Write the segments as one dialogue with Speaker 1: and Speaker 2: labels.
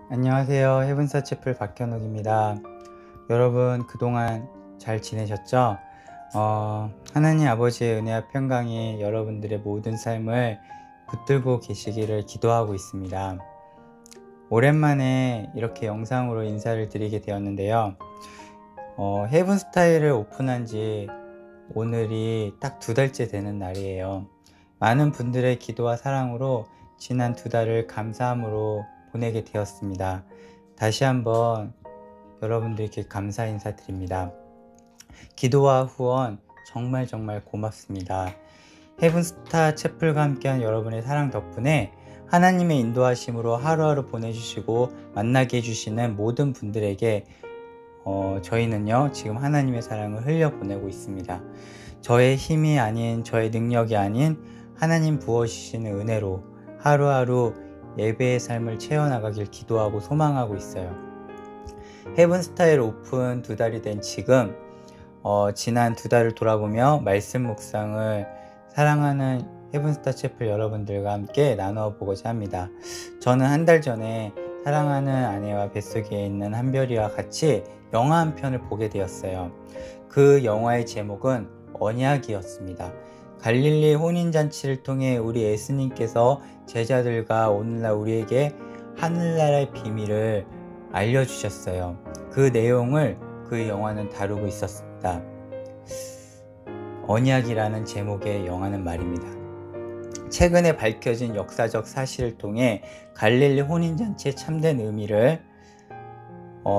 Speaker 1: 안녕하세요. 헤븐사 채플 박현욱입니다. 여러분 그동안 잘 지내셨죠? 하나님 아버지의 은혜와 평강이 여러분들의 모든 삶을 붙들고 계시기를 기도하고 있습니다. 오랜만에 이렇게 영상으로 인사를 드리게 되었는데요. 헤븐스타일을 오픈한 지 오늘이 딱 2달째 되는 날이에요. 많은 분들의 기도와 사랑으로 지난 2달을 감사함으로 보내게 되었습니다. 다시 한번 여러분들께 감사 인사드립니다. 기도와 후원 정말 고맙습니다. 헤븐스타 채플과 함께한 여러분의 사랑 덕분에 하나님의 인도하심으로 하루하루 보내주시고 만나게 해주시는 모든 분들에게 저희는요 지금 하나님의 사랑을 흘려보내고 있습니다. 저의 힘이 아닌, 저의 능력이 아닌 하나님 부어주시는 은혜로 하루하루 예배의 삶을 채워나가길 기도하고 소망하고 있어요. 헤븐스타일 오픈 2달이 된 지금 지난 2달을 돌아보며 말씀 묵상을 사랑하는 헤븐스타 채플 여러분들과 함께 나누어 보고자 합니다. 저는 한 달 전에 사랑하는 아내와 뱃속에 있는 한별이와 같이 영화 한 편을 보게 되었어요. 그 영화의 제목은 언약이었습니다. 갈릴리 혼인잔치를 통해 우리 예수님께서 제자들과 오늘날 우리에게 하늘나라의 비밀을 알려주셨어요. 그 내용을 그 영화는 다루고 있었습니다. 언약이라는 제목의 영화는 말입니다. 최근에 밝혀진 역사적 사실을 통해 갈릴리 혼인잔치의 참된 의미를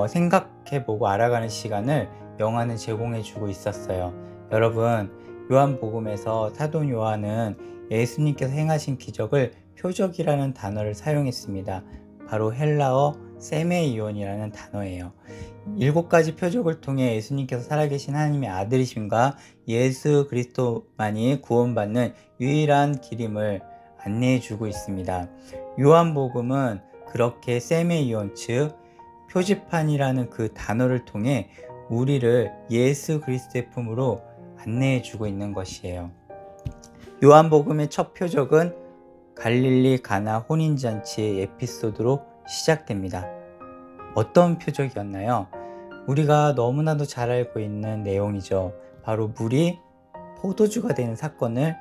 Speaker 1: 생각해보고 알아가는 시간을 영화는 제공해주고 있었어요. 여러분, 요한복음에서 사도 요한은 예수님께서 행하신 기적을 표적이라는 단어를 사용했습니다. 바로 헬라어 세메이온이라는 단어예요. 7가지 표적을 통해 예수님께서 살아계신 하나님의 아들이심과 예수 그리스도만이 구원받는 유일한 길임을 안내해주고 있습니다. 요한복음은 그렇게 세메이온, 즉 표지판이라는 그 단어를 통해 우리를 예수 그리스도의 품으로 안내해주고 있는 것이에요. 요한복음의 첫 표적은 갈릴리 가나 혼인잔치의 에피소드로 시작됩니다. 어떤 표적이었나요? 우리가 너무나도 잘 알고 있는 내용이죠. 바로 물이 포도주가 되는 사건을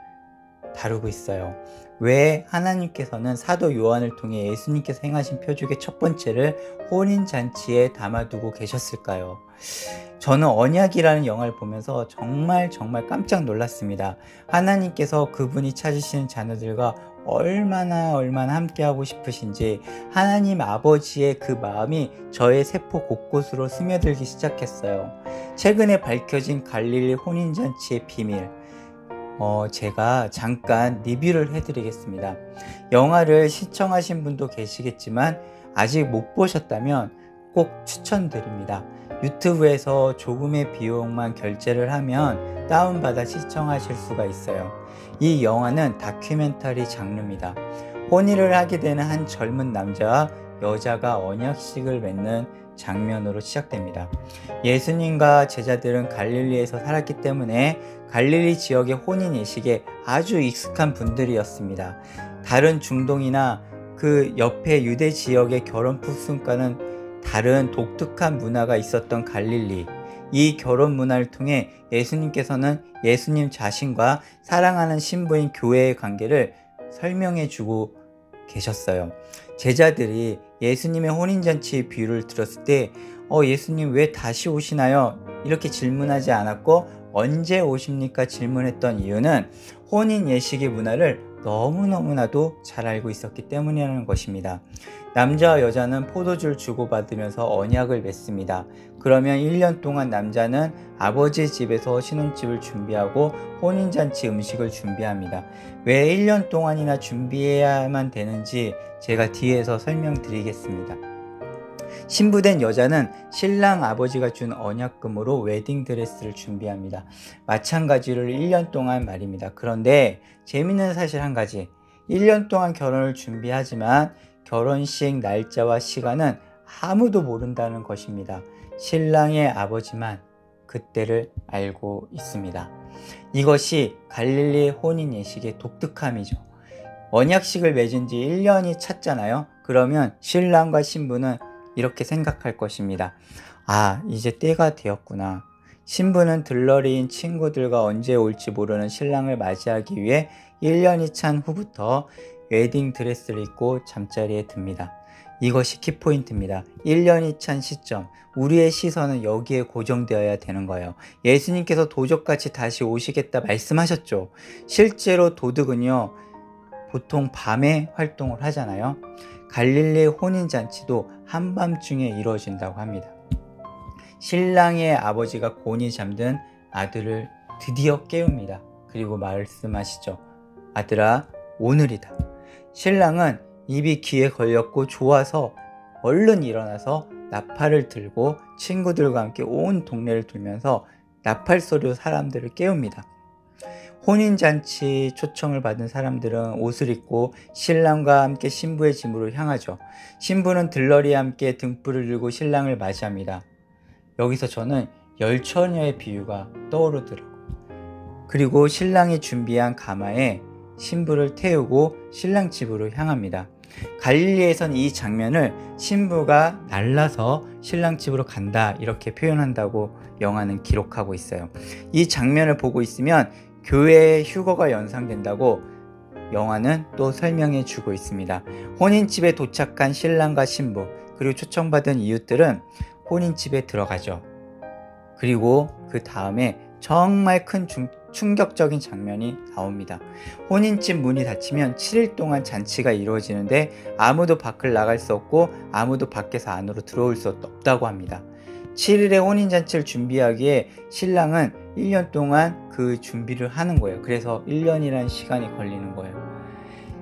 Speaker 1: 다루고 있어요. 왜 하나님께서는 사도 요한을 통해 예수님께서 행하신 표적의 첫 번째를 혼인잔치에 담아두고 계셨을까요? 저는 언약이라는 영화를 보면서 정말 깜짝 놀랐습니다. 하나님께서 그분이 찾으시는 자녀들과 얼마나 함께하고 싶으신지 하나님 아버지의 그 마음이 저의 세포 곳곳으로 스며들기 시작했어요. 최근에 밝혀진 갈릴리 혼인잔치의 비밀, 제가 잠깐 리뷰를 해드리겠습니다. 영화를 시청하신 분도 계시겠지만 아직 못 보셨다면 꼭 추천드립니다. 유튜브에서 조금의 비용만 결제를 하면 다운받아 시청하실 수가 있어요. 이 영화는 다큐멘터리 장르입니다. 혼인을 하게 되는 한 젊은 남자와 여자가 언약식을 맺는 장면으로 시작됩니다. 예수님과 제자들은 갈릴리에서 살았기 때문에 갈릴리 지역의 혼인 예식에 아주 익숙한 분들이었습니다. 다른 중동이나 그 옆에 유대 지역의 결혼 풍습과는 다른 독특한 문화가 있었던 갈릴리, 이 결혼 문화를 통해 예수님께서는 예수님 자신과 사랑하는 신부인 교회의 관계를 설명해 주고 계셨어요. 제자들이 예수님의 혼인잔치의 비유를 들었을 때 예수님 왜 다시 오시나요? 이렇게 질문하지 않았고 언제 오십니까? 질문했던 이유는 혼인 예식의 문화를 너무나도 잘 알고 있었기 때문이라는 것입니다. 남자와 여자는 포도주를 주고받으면서 언약을 맺습니다. 그러면 1년 동안 남자는 아버지 집에서 신혼집을 준비하고 혼인잔치 음식을 준비합니다. 왜 1년 동안이나 준비해야만 되는지 제가 뒤에서 설명드리겠습니다. 신부된 여자는 신랑 아버지가 준 언약금으로 웨딩드레스를 준비합니다. 마찬가지로 1년 동안 말입니다. 그런데 재미있는 사실 한 가지, 1년 동안 결혼을 준비하지만 결혼식 날짜와 시간은 아무도 모른다는 것입니다. 신랑의 아버지만 그때를 알고 있습니다. 이것이 갈릴리 혼인 예식의 독특함이죠. 언약식을 맺은 지 1년이 찼잖아요. 그러면 신랑과 신부는 이렇게 생각할 것입니다. 아, 이제 때가 되었구나. 신부는 들러리인 친구들과 언제 올지 모르는 신랑을 맞이하기 위해 1년이 찬 후부터 웨딩 드레스를 입고 잠자리에 듭니다. 이것이 키포인트입니다. 1년이 찬 시점, 우리의 시선은 여기에 고정되어야 되는 거예요. 예수님께서 도적같이 다시 오시겠다 말씀하셨죠. 실제로 도둑은요, 보통 밤에 활동을 하잖아요. 갈릴리 혼인잔치도 한밤중에 이루어진다고 합니다. 신랑의 아버지가 곤히 잠든 아들을 드디어 깨웁니다. 그리고 말씀하시죠. 아들아, 오늘이다. 신랑은 입이 귀에 걸렸고 좋아서 얼른 일어나서 나팔을 들고 친구들과 함께 온 동네를 돌면서 나팔 소리로 사람들을 깨웁니다. 혼인잔치 초청을 받은 사람들은 옷을 입고 신랑과 함께 신부의 집으로 향하죠. 신부는 들러리와 함께 등불을 들고 신랑을 맞이합니다. 여기서 저는 열처녀의 비유가 떠오르더라고요. 그리고 신랑이 준비한 가마에 신부를 태우고 신랑 집으로 향합니다. 갈릴리에선 이 장면을 신부가 날라서 신랑 집으로 간다 이렇게 표현한다고 영화는 기록하고 있어요. 이 장면을 보고 있으면 교회의 휴거가 연상된다고 영화는 또 설명해 주고 있습니다. 혼인집에 도착한 신랑과 신부 그리고 초청받은 이웃들은 혼인집에 들어가죠. 그리고 그 다음에 정말 큰 충격적인 장면이 나옵니다. 혼인집 문이 닫히면 7일 동안 잔치가 이루어지는데 아무도 밖을 나갈 수 없고 아무도 밖에서 안으로 들어올 수 없다고 합니다. 7일의 혼인잔치를 준비하기에 신랑은 1년 동안 그 준비를 하는 거예요. 그래서 1년이라는 시간이 걸리는 거예요.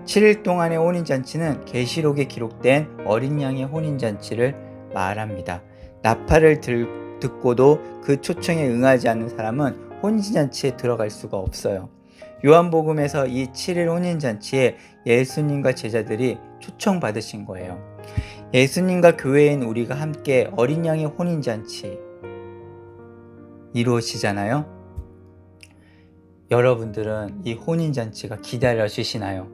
Speaker 1: 7일 동안의 혼인잔치는 계시록에 기록된 어린 양의 혼인잔치를 말합니다. 나팔을 듣고도 그 초청에 응하지 않는 사람은 혼인잔치에 들어갈 수가 없어요. 요한복음에서 이 7일 혼인잔치에 예수님과 제자들이 초청받으신 거예요. 예수님과 교회인 우리가 함께 어린 양의 혼인잔치 이루어지잖아요. 여러분들은 이 혼인잔치가 기다려지시나요?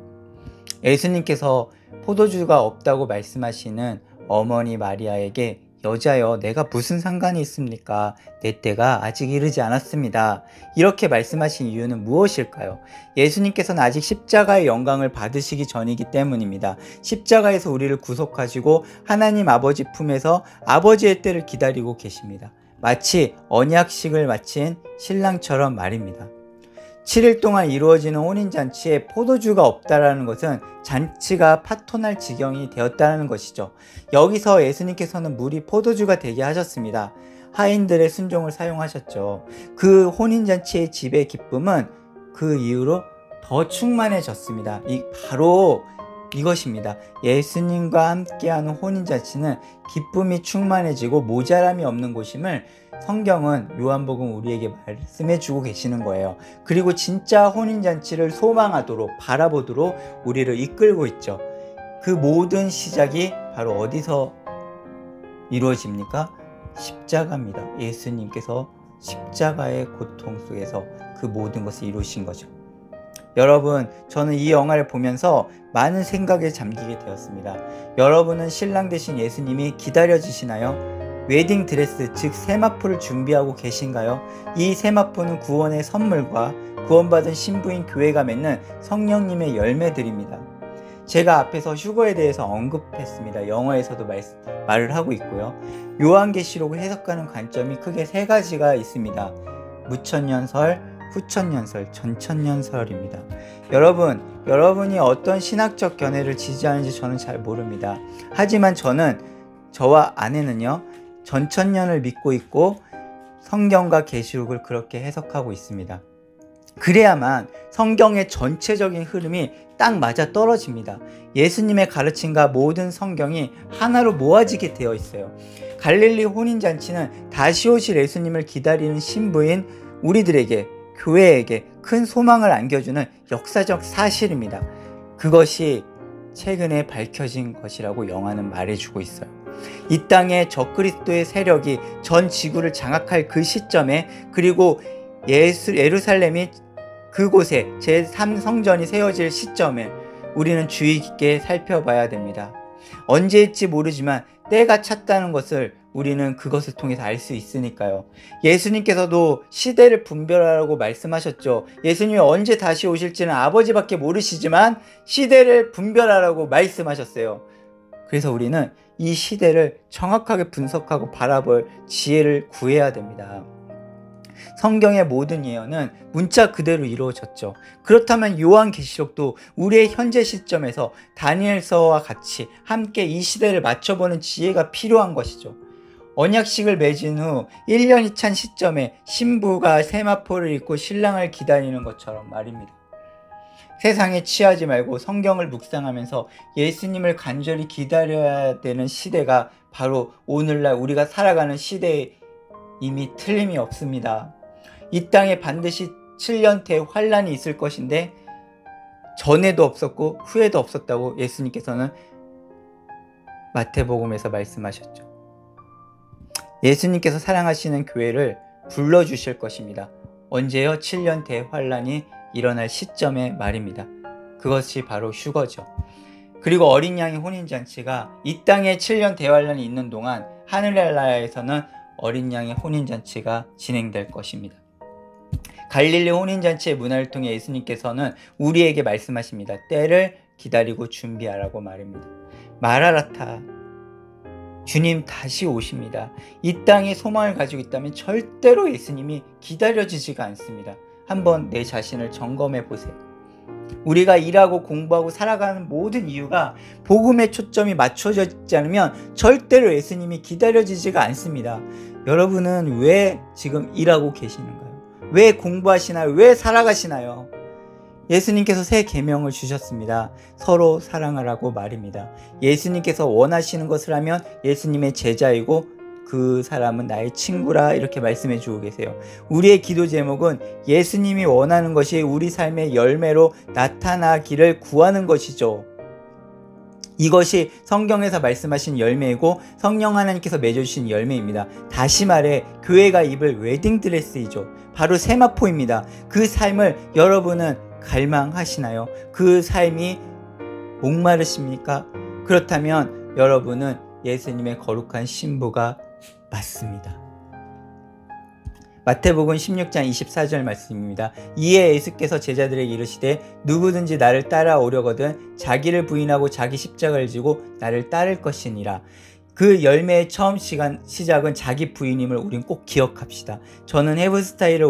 Speaker 1: 예수님께서 포도주가 없다고 말씀하시는 어머니 마리아에게 여자여, 내가 무슨 상관이 있습니까? 내 때가 아직 이르지 않았습니다. 이렇게 말씀하신 이유는 무엇일까요? 예수님께서는 아직 십자가의 영광을 받으시기 전이기 때문입니다. 십자가에서 우리를 구속하시고 하나님 아버지 품에서 아버지의 때를 기다리고 계십니다. 마치 언약식을 마친 신랑처럼 말입니다. 7일 동안 이루어지는 혼인잔치에 포도주가 없다라는 것은 잔치가 파토날 지경이 되었다는 것이죠. 여기서 예수님께서는 물이 포도주가 되게 하셨습니다. 하인들의 순종을 사용하셨죠. 그 혼인잔치의 집의 기쁨은 그 이후로 더 충만해졌습니다. 바로 이것입니다. 예수님과 함께하는 혼인잔치는 기쁨이 충만해지고 모자람이 없는 곳임을 성경은 요한복음 우리에게 말씀해 주고 계시는 거예요. 그리고 진짜 혼인잔치를 소망하도록 바라보도록 우리를 이끌고 있죠. 그 모든 시작이 바로 어디서 이루어집니까? 십자가입니다. 예수님께서 십자가의 고통 속에서 그 모든 것을 이루신 거죠. 여러분, 저는 이 영화를 보면서 많은 생각에 잠기게 되었습니다. 여러분은 신랑 되신 예수님이 기다려지시나요? 웨딩 드레스, 즉 세마포를 준비하고 계신가요? 이 세마포는 구원의 선물과 구원받은 신부인 교회가 맺는 성령님의 열매들입니다. 제가 앞에서 휴거에 대해서 언급했습니다. 영어에서도 말을 하고 있고요. 요한계시록을 해석하는 관점이 크게 세 가지가 있습니다. 무천년설, 후천년설, 전천년설입니다. 여러분이 어떤 신학적 견해를 지지하는지 저는 잘 모릅니다. 하지만 저와 아내는요, 전천년을 믿고 있고 성경과 계시록을 그렇게 해석하고 있습니다. 그래야만 성경의 전체적인 흐름이 딱 맞아 떨어집니다. 예수님의 가르침과 모든 성경이 하나로 모아지게 되어 있어요. 갈릴리 혼인잔치는 다시 오실 예수님을 기다리는 신부인 우리들에게, 교회에게 큰 소망을 안겨주는 역사적 사실입니다. 그것이 최근에 밝혀진 것이라고 영화는 말해주고 있어요. 이 땅에 적그리스도의 세력이 전 지구를 장악할 그 시점에, 그리고 예루살렘이 그곳에 제3성전이 세워질 시점에 우리는 주의 깊게 살펴봐야 됩니다. 언제일지 모르지만 때가 찼다는 것을 우리는 그것을 통해서 알 수 있으니까요. 예수님께서도 시대를 분별하라고 말씀하셨죠. 예수님이 언제 다시 오실지는 아버지밖에 모르시지만 시대를 분별하라고 말씀하셨어요. 그래서 우리는 이 시대를 정확하게 분석하고 바라볼 지혜를 구해야 됩니다. 성경의 모든 예언은 문자 그대로 이루어졌죠. 그렇다면 요한계시록도 우리의 현재 시점에서 다니엘서와 같이 함께 이 시대를 맞춰보는 지혜가 필요한 것이죠. 언약식을 맺은 후 1년이 찬 시점에 신부가 세마포를 입고 신랑을 기다리는 것처럼 말입니다. 세상에 취하지 말고 성경을 묵상하면서 예수님을 간절히 기다려야 되는 시대가 바로 오늘날 우리가 살아가는 시대에 이미 틀림이 없습니다. 이 땅에 반드시 7년 대환란이 있을 것인데 전에도 없었고 후에도 없었다고 예수님께서는 마태복음에서 말씀하셨죠. 예수님께서 사랑하시는 교회를 불러주실 것입니다. 언제요? 7년 대환란이 일어날 시점의 말입니다. 그것이 바로 휴거죠. 그리고 어린 양의 혼인잔치가 이 땅에 7년 대환란이 있는 동안 하늘나라에서는 어린 양의 혼인잔치가 진행될 것입니다. 갈릴리 혼인잔치의 문화를 통해 예수님께서는 우리에게 말씀하십니다. 때를 기다리고 준비하라고 말입니다. 마라나타, 주님 다시 오십니다. 이 땅에 소망을 가지고 있다면 절대로 예수님이 기다려지지가 않습니다. 한번 내 자신을 점검해 보세요. 우리가 일하고 공부하고 살아가는 모든 이유가 복음의 초점이 맞춰져 있지 않으면 절대로 예수님이 기다려지지가 않습니다. 여러분은 왜 지금 일하고 계시는가요? 왜 공부하시나요? 왜 살아가시나요? 예수님께서 새 계명을 주셨습니다. 서로 사랑하라고 말입니다. 예수님께서 원하시는 것을 하면 예수님의 제자이고 그 사람은 나의 친구라 이렇게 말씀해 주고 계세요. 우리의 기도 제목은 예수님이 원하는 것이 우리 삶의 열매로 나타나기를 구하는 것이죠. 이것이 성경에서 말씀하신 열매이고 성령 하나님께서 맺어주신 열매입니다. 다시 말해 교회가 입을 웨딩드레스이죠. 바로 세마포입니다. 그 삶을 여러분은 갈망하시나요? 그 삶이 목마르십니까? 그렇다면 여러분은 예수님의 거룩한 신부가 맞습니다. 마태복음 16장 24절 말씀입니다. 이에 예수께서 제자들에게 이르시되 누구든지 나를 따라오려거든 자기를 부인하고 자기 십자가를 지고 나를 따를 것이니라. 그 열매의 처음 시작은 자기 부인임을 우린 꼭 기억합시다. 저는 헤브스타일을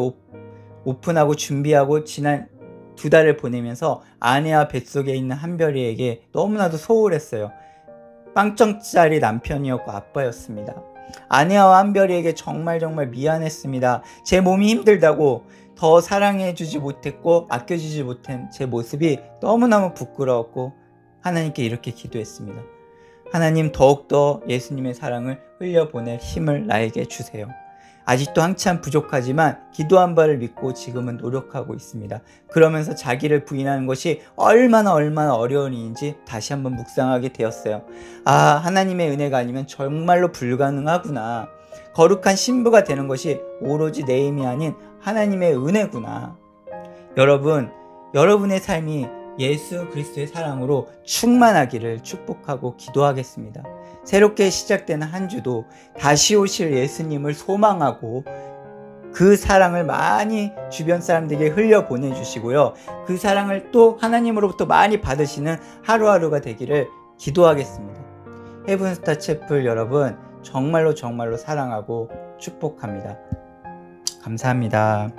Speaker 1: 오픈하고 준비하고 지난 2달을 보내면서 아내와 뱃속에 있는 한별이에게 너무나도 소홀했어요. 빵점짜리 남편이었고 아빠였습니다. 아내와 한별이에게 정말 미안했습니다. 제 몸이 힘들다고 더 사랑해주지 못했고 아껴주지 못한 제 모습이 너무너무 부끄러웠고 하나님께 이렇게 기도했습니다. 하나님 더욱더 예수님의 사랑을 흘려보낼 힘을 나에게 주세요. 아직도 한참 부족하지만 기도한 바를 믿고 지금은 노력하고 있습니다. 그러면서 자기를 부인하는 것이 얼마나 어려운 일인지 다시 한번 묵상하게 되었어요. 아, 하나님의 은혜가 아니면 정말로 불가능하구나. 거룩한 신부가 되는 것이 오로지 내 힘이 아닌 하나님의 은혜구나. 여러분, 여러분의 삶이 예수 그리스도의 사랑으로 충만하기를 축복하고 기도하겠습니다. 새롭게 시작되는 한 주도 다시 오실 예수님을 소망하고 그 사랑을 많이 주변 사람들에게 흘려보내주시고요. 그 사랑을 또 하나님으로부터 많이 받으시는 하루하루가 되기를 기도하겠습니다. 헤븐스타 채플 여러분 정말로 사랑하고 축복합니다. 감사합니다.